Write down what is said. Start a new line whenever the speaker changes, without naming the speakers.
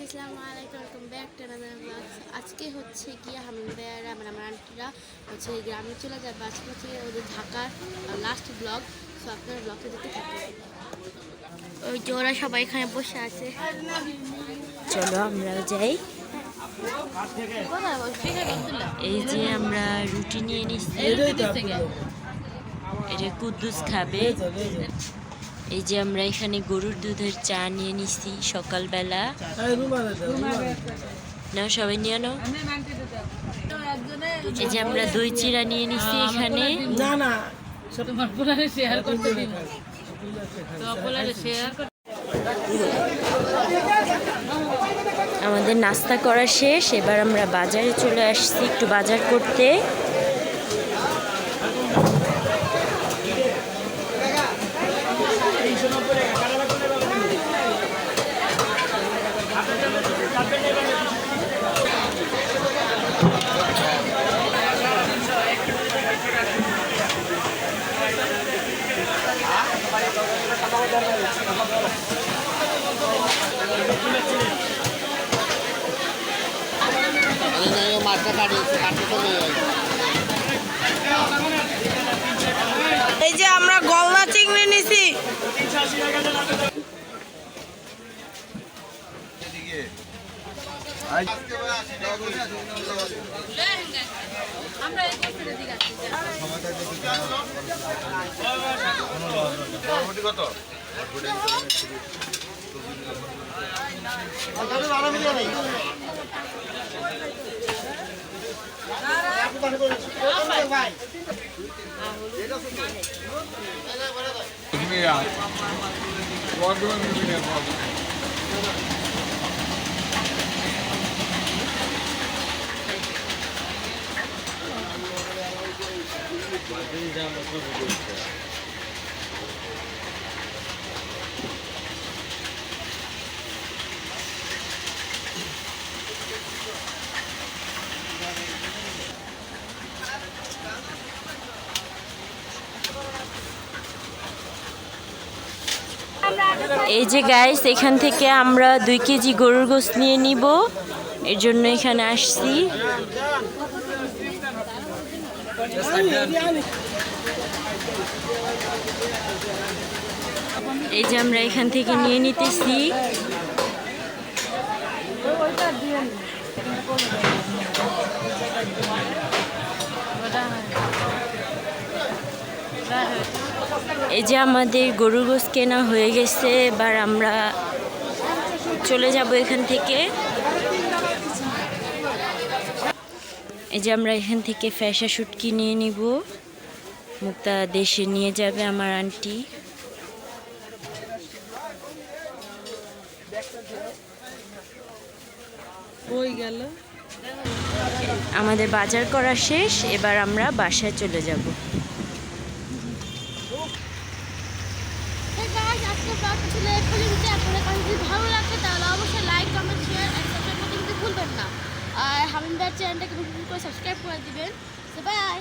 আসসালামু আলাইকুম, welcome back to another blog. আজকে হচ্ছে গিয়ে হামিম ভাইয়ারা আমার আন্টিরা হচ্ছে গ্রামে চলে যাবে। আজকে হচ্ছে ওদের ঢাকার লাস্ট ব্লগ। সো আপনারা ব্লগটা দেখতে থাকুন। ওই যে ওরা সবাই এখানে বসে আছে,
চলো আমরাও যাই। এই যে আমরা রুটি নিয়ে নিচ্ছি, এটা কুদ্দুস খাবে। এই যে আমরা এখানে গরুর দুধের চা নিয়ে নিচ্ছি সকালবেলা। নাও সবাই নিয়ে নাও। এই যে আমরা দই চিড়া নিয়ে নিচ্ছি এখানে। আমাদের নাস্তা করা শেষ, এবার আমরা বাজারে চলে আসছি একটু বাজার করতে।
এই যে আমরা গলদা চিংড়ি নিছি। এই যে গাইস, এখান থেকে আমরা 2 কেজি গরুর গোশত নিয়ে নিব, এর জন্য এখানে আসছি। এই যে আমরা এখান থেকে নিয়ে নিতেছি। এই যে আমাদের গরুর গোশত কেনা হয়ে গেছে, এবার আমরা চলে যাব এখান থেকে। এই যে আমরা এখান থেকে ফ্যাশা শুট কিনে নিব, মুক্তা দেশে নিয়ে যাবে আমার আন্টি। আমাদের বাজার করা শেষ, এবার আমরা বাসায় চলে যাব।
যদি ভালো লাগে তাহলে অবশ্যই লাইক, কমেন্ট, শেয়ার আর সাবস্ক্রাইব করতে কিন্তু ভুলবেন না। আর হামিম ভাইয়ের চ্যানেলটাকে সাবস্ক্রাইব করে দিবেন। বাই।